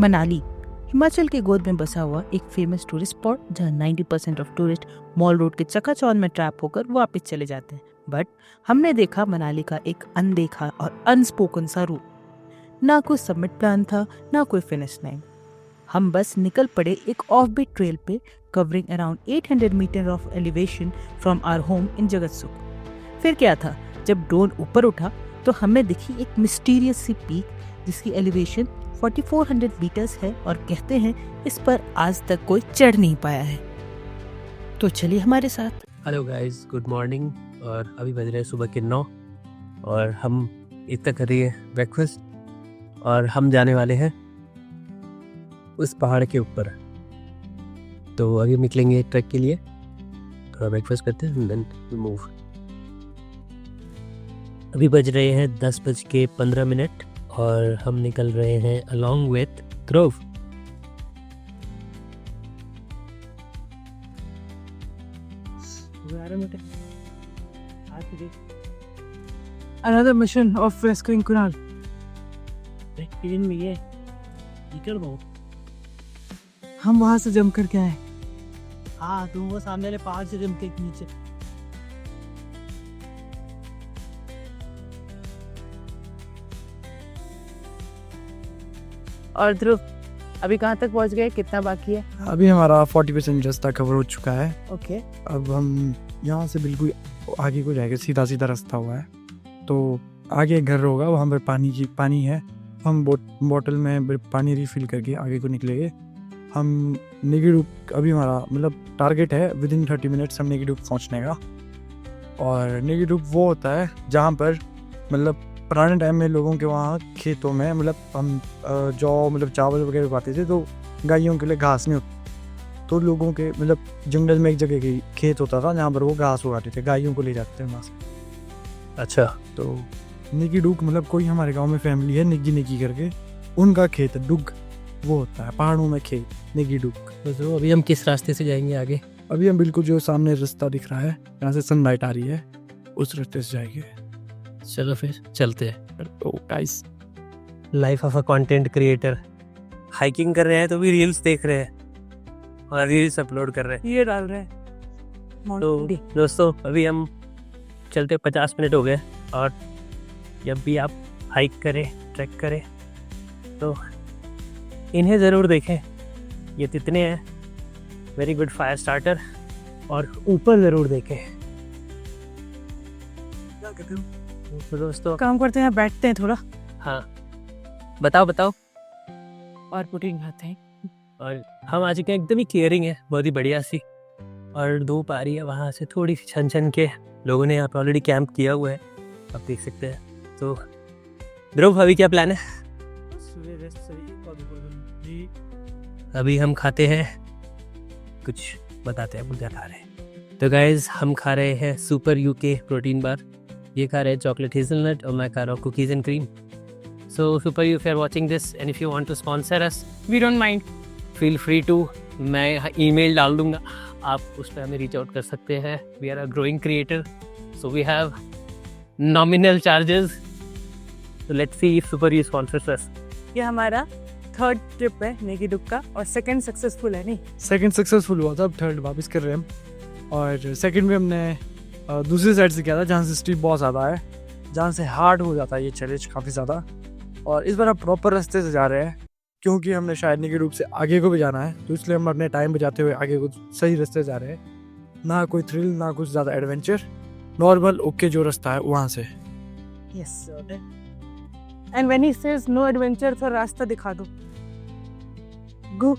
मनाली हिमाचल के गोद में बसा हुआ एक फेमस टूरिस्ट स्पॉट जहां 90% ऑफ टूरिस्ट मॉल रोड के चकाचौंध में ट्रैप होकर वापस चले जाते हैं। बट हमने देखा मनाली का एक अनदेखा और अनस्पोकन सा रूप। ना कोई सबमिट प्लान था, ना कोई फिनिश लाइन। हम बस निकल पड़े एक ऑफ बीट ट्रेल पे covering around 800 metre of elevation from our home in Jagatsukh. फिर क्या था, जब ड्रोन ऊपर उठा तो हमें दिखी एक मिस्टीरियस सी पीक जिसकी एलिवेशन 4400 मीटर्स है और कहते हैं इस पर आज तक कोई चढ़ नहीं पाया है। तो चलिए हमारे साथ। Hello guys, good morning. और अभी बज रहे हैं सुबह के 9 और हम इतना कर रही है ब्रेकफास्ट और हम जाने वाले हैं उस पहाड़ के ऊपर। तो अभी निकलेंगे ट्रैक के लिए, थोड़ा ब्रेकफास्ट करते हैं देन वी मूव। अभी बज रहे हैं 10:15 और हम निकल रहे हैं along with Dhruv. Another mission of rescuing Kunal. हम वहां से जंप करके आए। हाँ, तुम वो सामने वाले पहाड़ से जंप के नीचे। और ध्रुव, अभी कहाँ तक पहुँच गए? कितना बाकी है? अभी हमारा 40% रास्ता कवर हो चुका है। ओके। अब हम यहाँ से बिल्कुल आगे को जाएंगे, सीधा सीधा रास्ता हुआ है। तो आगे घर होगा, वहाँ पर पानी है। हम बोतल में पानी रिफिल करके आगे को निकलेंगे। हम नेगेडुक, अभी हमारा मतलब टारगेट है विदिन 30 मिनट्स हम नेगेडुक पहुँचने का। और नेगेडुक वो होता है जहाँ पर मतलब पुराने टाइम में लोगों के वहाँ खेतों में मतलब हम जौ मतलब चावल वगैरह उगाते थे, तो गायों के लिए घास नहीं होती। तो लोगों के मतलब जंगल में एक जगह की खेत होता था जहाँ पर वो घास उगाते थे, गायों को ले जाते थे वहाँ से। अच्छा, तो निकी डुग मतलब कोई हमारे गांव में फैमिली है निकी निकी करके, उनका खेत डुग वो होता है पहाड़ों में खेत निकी डुग। तो अभी हम किस रास्ते से जाएंगे आगे? अभी हम बिल्कुल जो सामने रास्ता दिख रहा है यहाँ से सनलाइट आ रही है, उस रास्ते से जाएंगे। चलो फिर चलते हैं। तो guys, life of a content creator, hiking कर रहे हैं तो भी रील्स देख रहे हैं और रील्स अपलोड कर रहे हैं, ये डाल रहे हैं। तो दोस्तों अभी हम चलते 50 मिनट हो गए। और जब भी आप हाइक करें, ट्रैक करें, तो इन्हें ज़रूर देखें। ये तितने हैं, वेरी गुड फायर स्टार्टर। और ऊपर ज़रूर देखें। तो दोस्तों काम करते हैं, बैठते हैं थोड़ा हाँ, बताओ। और पुडिंग खाते हैं। और हम आ चुके हैं, एकदम ही क्लियरिंग है, बहुत ही बढ़िया सी, और धूप आ रही है। वहाँ से थोड़ी सी छन के लोगों ने यहाँ पे ऑलरेडी कैंप किया हुआ है, आप देख सकते हैं। तो ध्रुव, अभी क्या प्लान है? अभी हम खाते हैं कुछ, बताते हैं क्या खा रहे हैं। तो गाइज, हम खा रहे हैं सुपर यूके प्रोटीन बार। ये खा रहे हैं चॉकलेट हेजलनट और मैं खा रहा हूँ cookies and cream. So super you, if you are watching this and if you want to sponsor us, we don't mind, feel free to. मैं ईमेल डाल दूंगा, आप उस पर हमें रीच आउट कर सकते हैं। We are a growing creator, so we have nominal charges. So let's see if Super U sponsors us. ये हमारा 3rd ट्रिप है नेगीडुक का, और 2nd सक्सेसफुल है। नहीं, 2nd सक्सेसफुल हुआ था, अब 3rd वापस कर रहे हैं हम। और 2nd में हमने दूसरी साइड से किया था जहाँ से स्टीप बहुत ज़्यादा है, जहाँ से हार्ड हो जाता है ये चैलेंज काफ़ी ज़्यादा। और इस बार हम प्रॉपर रास्ते से जा रहे हैं क्योंकि हमने शायद नेगेडुक से आगे को भी जाना है, तो इसलिए हम अपने टाइम बचाते हुए आगे को सही रास्ते से जा रहे हैं। ना कोई थ्रिल, ना कुछ ज़्यादा एडवेंचर, नॉर्मल ओके जो रास्ता है वहाँ से। Yes. And when he says no adventure, तो रास्ता दिखा दो। गो।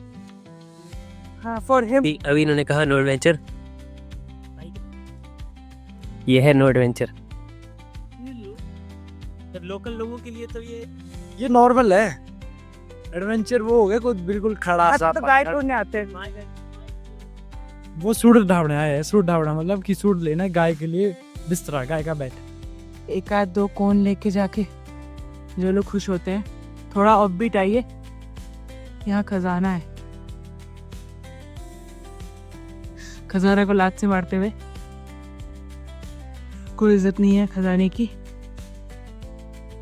हाँ, फॉर हिम। अभी इन्होंने कहा नो एडवेंचर, ये है नो एडवेंचर। लोकल लोगों के लिए तो ये नॉर्मल है। एडवेंचर वो हो गया कोई बिल्कुल खड़ा सा। तो गाइड करने आते हैं। वो सूट ढाबड़ा है, सूट ढाबड़ा मतलब कि सूट लेना है गाय के लिए, बिस्तरा, गाय का बेड। एक आध दो कोन लेके जाके जो लोग खुश होते हैं। थोड़ा ऑफ बीट आइए, यहाँ खजाना है। खजाना को लात से मारते हुए, कोई इज्जत नहीं है खजाने की।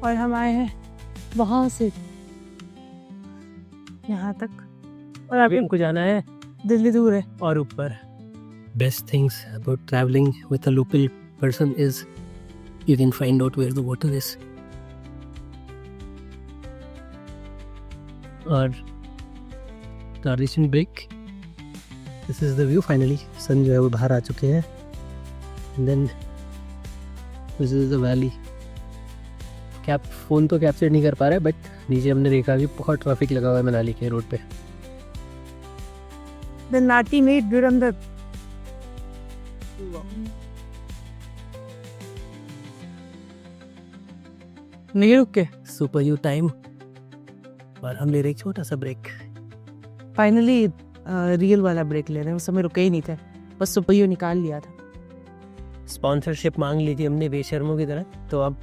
और हम आए हैं वहां से यहाँ तक, और अभी अभी हमको जाना है दिल्ली दूर है। और ऊपर। Best things about traveling with a local person is you can find out where the water is. और recent break. This is the view finally. सन जो है वो बाहर आ चुके हैं. And then this is the valley. Phone तो capture नहीं कर पा रहा है, बट नीचे हमने देखा कि बहुत ट्रैफिक लगा हुआ है मनाली के रोड पे. The Nati made Durandar. नहीं रुक के सुपर यू टाइम और हम ले रहे एक छोटा सा ब्रेक. फाइनली रियल वाला ब्रेक ले रहे हैं. उस समय रुके ही नहीं थे, बस सुपरयू निकाल लिया था. स्पॉन्सरशिप मांग ली थी हमने बेशर्मों की तरह, तो अब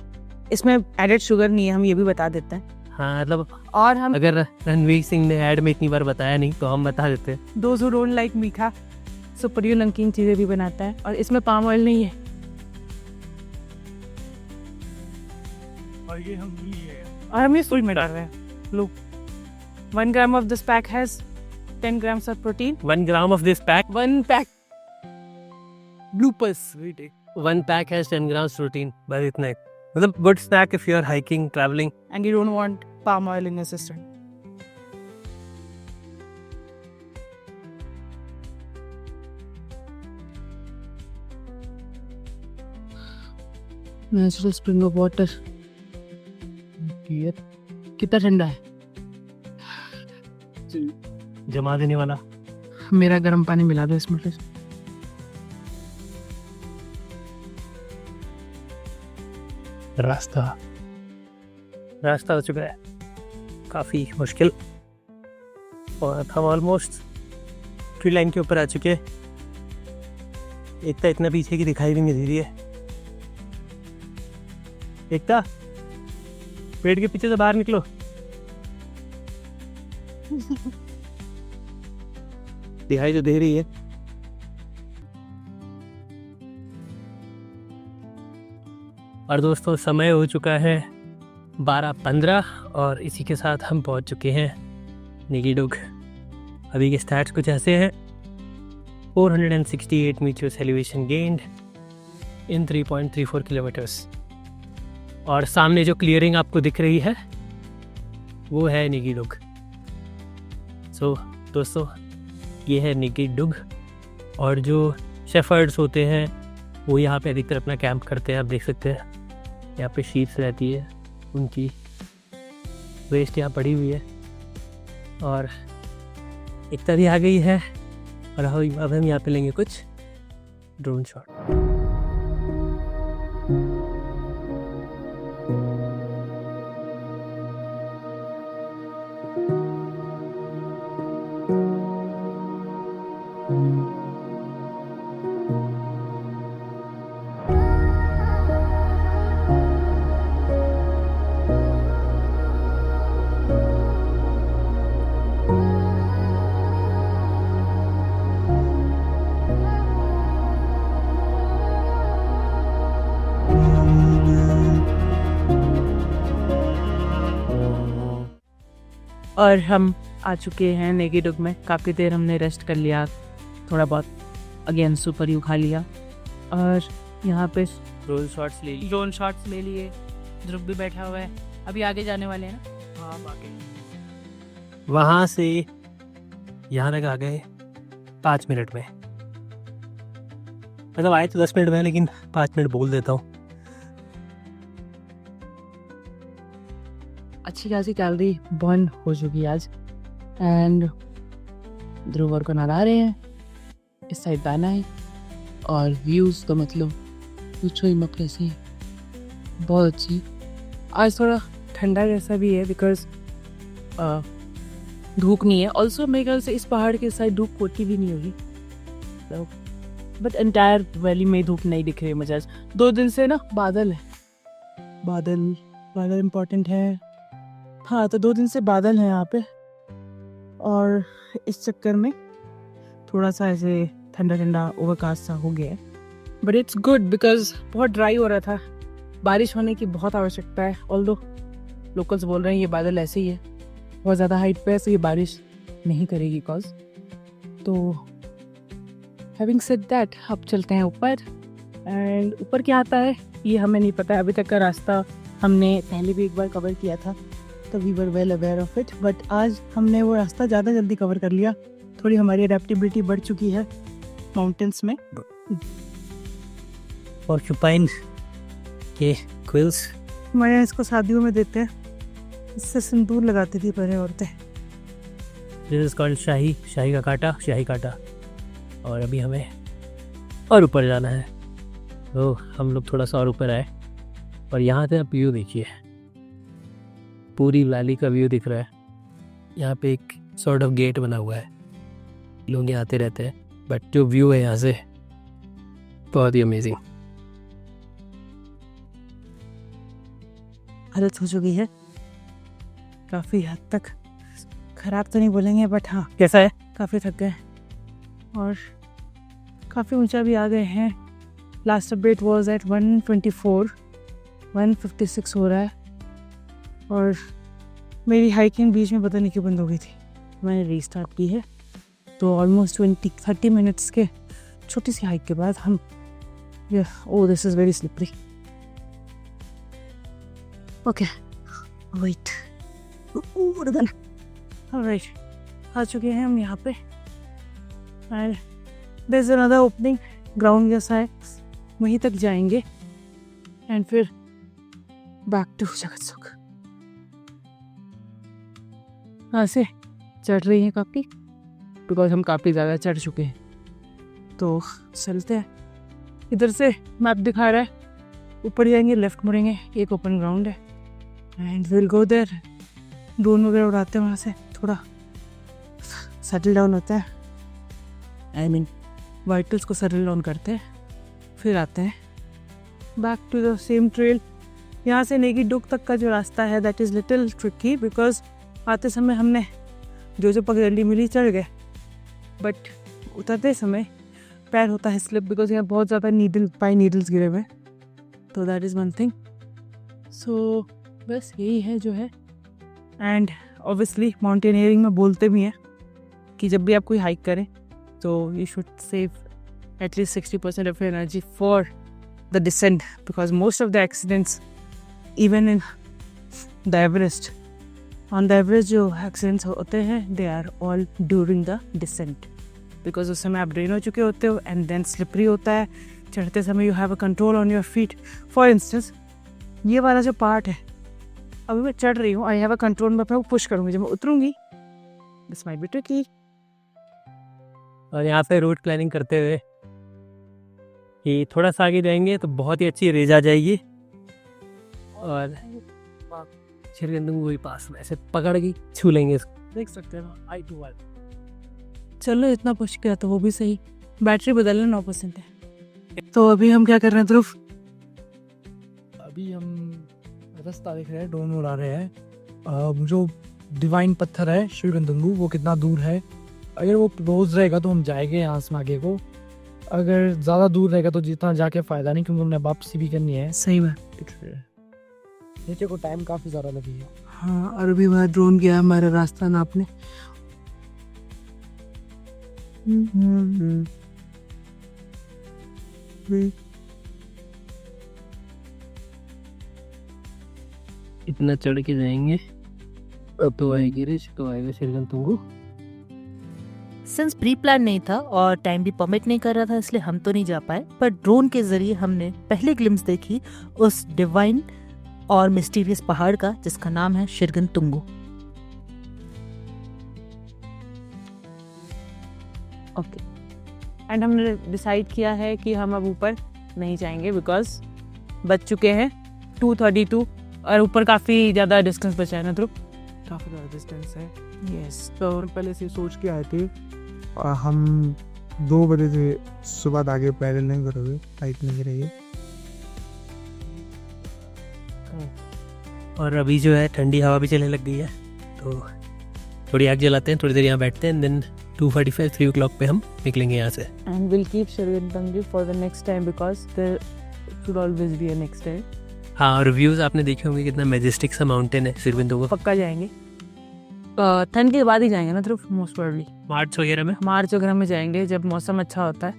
इसमें एडेड शुगर नहीं है, हम ये भी बता देते हैं. हाँ मतलब और हम अगर रणवीर सिंह ने ऐड में इतनी बार बताया नहीं तो हम बता देते हैं. दोज हू डोंट लाइक मीठा, सुपरयू नमकीन चीज़ें भी बनाता है और इसमें पाम ऑयल नहीं है. और ये हम और हम ये सूट में डाल रहे हैं. लो, 1 gram of this pack has 10 grams of protein. 1 gram of this pack. 1 pack bloopers. 1 pack has 10 grams protein. बस इतना ही. मतलब good snack if you are hiking, traveling. And you don't want palm oil in your system. Natural spring of water. कितना ठंडा है. जमा देने वाला. मेरा गर्म पानी मिला दो इसमें फिर. रास्ता हो चुका है काफ़ी मुश्किल और हम ऑलमोस्ट ट्री लाइन के ऊपर आ चुके हैं. इतना पीछे की दिखाई भी नहीं दे रही है. एकता पेड़ के पीछे से बाहर निकलो. दिखाई तो दे रही है. और दोस्तों समय हो चुका है 12:15 और इसी के साथ हम पहुंच चुके हैं निगीडुग. अभी के स्टैट्स कुछ ऐसे हैं. 468 meters elevation gained in 3.34 kilometers. और सामने जो क्लियरिंग आपको दिख रही है वो है निगीडुग. सो दोस्तों ये है निगीडुग. और जो शेफर्ड्स होते हैं वो यहाँ पे अधिकतर अपना कैंप करते हैं. आप देख सकते हैं यहाँ पे शीप्स रहती है, उनकी वेस्ट यहाँ पड़ी हुई है. और एक तरह आ गई है और अब हम यहाँ पे लेंगे कुछ ड्रोन शॉट. और हम आ चुके हैं निगीडुग में. काफ़ी देर हमने रेस्ट कर लिया, थोड़ा बहुत अगेन सुपरयू खा लिया और यहाँ पे ड्रोन शॉट्स ले लिए. ड्रोन शॉट्स ले लिए. ध्रुव भी बैठा हुआ है. अभी आगे जाने वाले हैं ना. हाँ आगे. वहाँ से यहाँ तक आ गए 5 मिनट में. मतलब आए तो 10 मिनट में, लेकिन 5 मिनट बोल देता हूँ. अच्छी खासी कैलोरी बर्न हो चुकी है आज. एंड ध्रुव और को नहा रहे हैं. इस साइड दाना है और व्यूज़ तो मतलब पूछो ही मत कैसी. बहुत अच्छी. आज थोड़ा ठंडा जैसा भी है बिकॉज धूप नहीं है. ऑल्सो मेरे ख्याल से इस पहाड़ के साइड धूप होती भी नहीं होगी, बट एंटायर वैली में धूप नहीं दिख रही है मुझे आज. 2 दिन से ना बादल है. बादल इम्पोर्टेंट है. हाँ, तो 2 दिन से बादल है यहाँ पे और इस चक्कर में थोड़ा सा ऐसे ठंडा ओवरकास्ट सा हो गया है. बट इट्स गुड बिकॉज बहुत ड्राई हो रहा था. बारिश होने की बहुत आवश्यकता है. ऑल्दो लोकल्स बोल रहे हैं ये बादल ऐसे ही है, बहुत ज़्यादा हाइट पे है, तो ये बारिश नहीं करेगी कॉज। तो हैविंग सेड दैट अब चलते हैं ऊपर। एंड ऊपर क्या आता है ये हमें नहीं पता है। अभी तक का रास्ता हमने पहले भी एक बार कवर किया था, तो we were well aware of it. But आज हमने वो रास्ता ज़्यादा जल्दी कवर कर लिया, थोड़ी हमारी अडेप्टेबिलिटी बढ़ चुकी है माउंटेन्स में। पोर्क्यूपाइन के क्विल्स, हमारे यहाँ इसको शादियों में देते हैं, इससे सिंदूर लगाती थी पहले औरतें। दिस इज कॉल्ड शाही का कांटा, शाही कांटा। और अभी हमें और ऊपर जाना है, तो हम लोग थोड़ा सा और ऊपर आए और यहाँ से आप व्यू देखिए, पूरी वैली का व्यू दिख रहा है। यहाँ पे एक सॉर्ट ऑफ गेट बना हुआ है, लोग यहाँ आते रहते हैं, बट जो व्यू है यहाँ से बहुत ही अमेजिंग। हालत हो चुकी है काफ़ी हद तक, ख़राब तो नहीं बोलेंगे बट हाँ कैसा है, काफ़ी थक गए और काफ़ी ऊंचा भी आ गए हैं। लास्ट अपडेट वाज एट 124, 156 हो रहा है और मेरी हाइकिंग बीच में पता नहीं क्यों बंद हो गई थी। मैंने रीस्टार्ट की है, तो ऑलमोस्ट 20-30 मिनट्स के छोटी सी हाइक के बाद हम oh this is very slippery. Okay wait, alright आ चुके हैं हम यहाँ पे। And there is another opening ground जैसा है, वहीं तक जाएंगे एंड फिर बैक टू जगतसुख। यहाँ से चढ़ रही हैं काफ़ी, बिकॉज हम काफ़ी ज़्यादा चढ़ चुके हैं, तो चलते हैं। इधर से मैप दिखा रहा है, ऊपर जाएंगे, लेफ्ट मुड़ेंगे, एक ओपन ग्राउंड है and will go there. Drone वगैरह उड़ाते हैं, वहाँ से थोड़ा सेटल डाउन होता है, आई मीन वाइटल्स को सेटल डाउन करते हैं, फिर आते हैं back to the same trail. यहाँ से नेगी डुक तक का जो रास्ता है that is little tricky, because आते समय हमने जो पगडंडी मिली चढ़ गए, बट उतरते समय पैर होता है स्लिप, बिकॉज यहाँ बहुत ज़्यादा नीडल्स गिरे हुए, तो दैट इज़ वन थिंग। सो बस यही है जो है। एंड ऑब्वियसली माउंटेनियरिंग में बोलते भी हैं कि जब भी आप कोई हाइक करें तो you should save at least 60% of your energy for the descent, because most of the accidents even in the Everest, on the average जो एक्सीडेंट्स होते हैं they are all during the descent, because उस समय आप drain हो चुके होते हो एंड देन स्लिपरी होता है। चढ़ते समय you have a control on your feet. For instance ये वाला जो पार्ट है, अभी मैं चढ़ रही हूँ, आई हैव अ कंट्रोल, मैं अपने पुश करूँगी, जब मैं उतरूँगी दिस माइट बी ट्रिकी। और यहाँ पे रूट प्लानिंग करते हुए कि थोड़ा सा आगे जाएंगे तो बहुत ही अच्छी रेज आ जाएगी और शिरगंदुंगू वही पास में ऐसे पकड़ के छू लेंगे इसको, देख सकते हैं ना आई टू। चलो इतना पुश किया तो वो भी सही, बैटरी बदलना 9% है। तो अभी हम क्या कर रहे हैं ध्रुव? अभी हम रास्ता देख रहे हैं, ड्रोन उड़ा रहे हैं। जो डिवाइन पत्थर है शिरगंदुंगू वो कितना दूर है, अगर वो क्लोज रहेगा तो हम जाएंगे यहाँ से आगे को, अगर ज़्यादा दूर रहेगा तो जितना जाके फ़ायदा नहीं, क्योंकि हमने वापसी भी करनी है। सही बात, नीचे को टाइम काफ़ी ज़्यादा लगेगा। हाँ, और अभी हमारा ड्रोन गया हमारा रास्ता नापने। इतना चढ़ के जाएंगे, अब तो आएगी रिच, तो आएगा शिरगंदुंगू। सिंस प्री प्लान नहीं था और टाइम भी परमिट नहीं कर रहा था, इसलिए हम तो नहीं जा पाए, पर ड्रोन के जरिए हमने पहली ग्लिम्स देखी उस डिवाइन और मिस्टीरियस पहाड़ का जिसका नाम है शिरगंदुंगू। ओके, एंड हमने डिसाइड किया है कि हम अब ऊपर नहीं जाएंगे, बिकॉज बच चुके हैं 232 और ऊपर काफ़ी ज़्यादा डिस्टेंस बचा है ना ध्रुव? काफ़ी ज़्यादा डिस्टेंस है। यस, तो पहले से सोच के आए थे, हम 2 बजे से सुबह आगे पैदल नहीं करोगे, हाइक नहीं करेंगे। और अभी जो है ठंडी हवा भी चलने लग गई है, तो थोड़ी आग जलाते हैं, थोड़ी देर यहाँ बैठते हैं, देन 2:45 3 o'clock पे हम निकलेंगे यहाँ से। एंड विल कीप शिरगंदुंगू for the next time, because there should always be a next time. हाँ, और व्यूज़ आपने देखे होंगे कितना मैजेस्टिक सा माउंटेन है शिरगंदुंगू। पक्का जाएंगे। ठंड के बाद ही जाएंगे ना, सिर्फ मोस्ट प्रोबेबली मार्च वगैरह में। मार्च वगैरह में जाएंगे जब मौसम अच्छा होता है,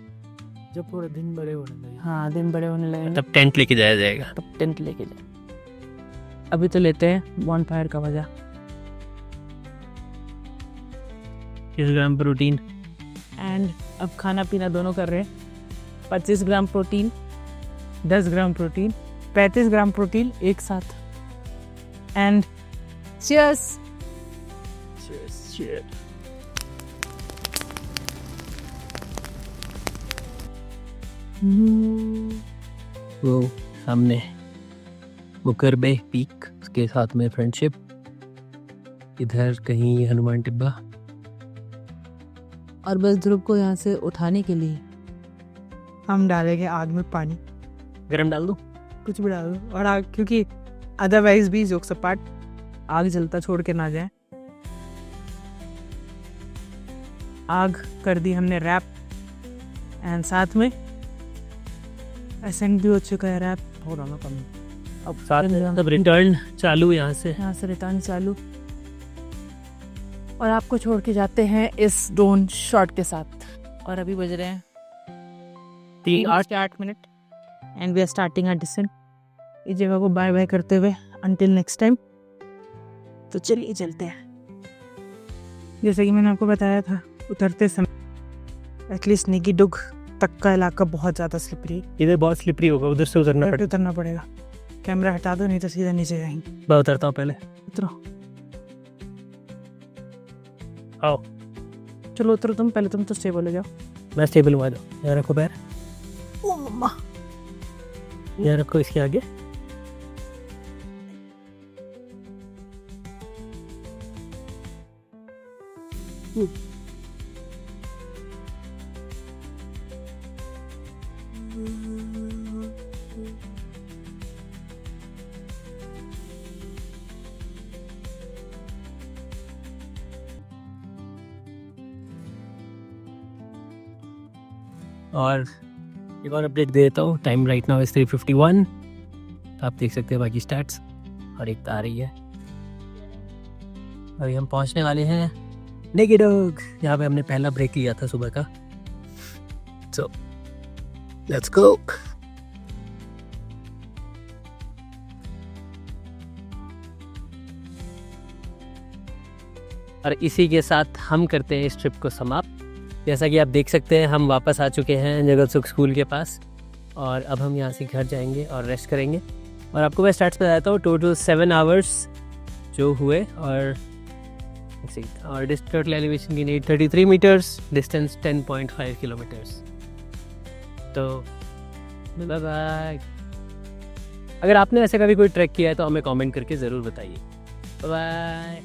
जब पूरे दिन बड़े होने लगे। हाँ दिन बड़े होने लगेंगे तब टेंट लेके जाया जाएगा। तब टेंट लेके जाए। अभी तो लेते हैं बॉनफायर का मजा। 30 ग्राम प्रोटीन। एंड अब खाना पीना दोनों कर रहे हैं। 25 gram protein, 10 gram protein, 35 gram protein एक साथ। And cheers. वो सामने मुकरबे पीक, उसके साथ में फ्रेंडशिप, इधर कहीं हनुमान टिब्बा। और बस ध्रुव को यहाँ से उठाने के लिए हम डालेंगे आग में पानी। गरम डाल दूँ? कुछ भी डाल दो। और आग, क्योंकि अदरवाइज भी जोक सपाट आग जलता छोड़ के ना जाए। आग कर दी हमने रैप, एंड साथ में एसेंट भी हो चुका है रैप। हो रहा ना कम, अब साथ में तब रिटर्न चालू यहाँ से। यहाँ से रिटर्न चालू। और आपको छोड़ के जाते हैं इस ड्रोन शॉट के साथ। और अभी बज रहे हैं 3:08 minute and we are starting our descent. इस जगह को बाय बाय करते हुए अंटिल नेक्स्ट टाइम। तो चलिए चलते हैं। जैसे कि मैंने आपको बताया था, उतरते समय एटलीस्ट निगीडुग तक का इलाका बहुत ज़्यादा स्लिपरी, इधर बहुत स्लिपरी होगा, उधर से उतरना पड़ेगा। कैमरा हटा दो नहीं तो सीधा नीचे जाएंगे। मैं उतरता हूँ पहले। उतरो, आओ। चलो उतरो तुम पहले, तुम तो स्टेबल हो जाओ। मैं स्टेबल हुआ दो। यहाँ रखो पैर, ओ मम्मा। यहाँ रखो इसके आगे। और एक और अपडेट दे देता हूँ। Time right now is 3:51। आप देख सकते हैं बाकी स्टैट्स, और एक आ रही है। अभी हम पहुँचने वाले हैं निगीडुग, यहाँ पे हमने पहला ब्रेक लिया था सुबह का। So let's go. और इसी के साथ हम करते हैं इस ट्रिप को समाप्त। जैसा कि आप देख सकते हैं हम वापस आ चुके हैं जगत सुख स्कूल के पास, और अब हम यहाँ से घर जाएंगे और रेस्ट करेंगे। और आपको मैं स्टार्ट बताता हूँ, टोटल 7 आवर्स जो हुए, और टोटल एलिवेशन की 833 मीटर्स, डिस्टेंस 10.5 किलोमीटर्स। तो बाय बाय। अगर आपने ऐसे कभी कोई ट्रैक किया है तो हमें कमेंट करके ज़रूर बताइए। Bye bye.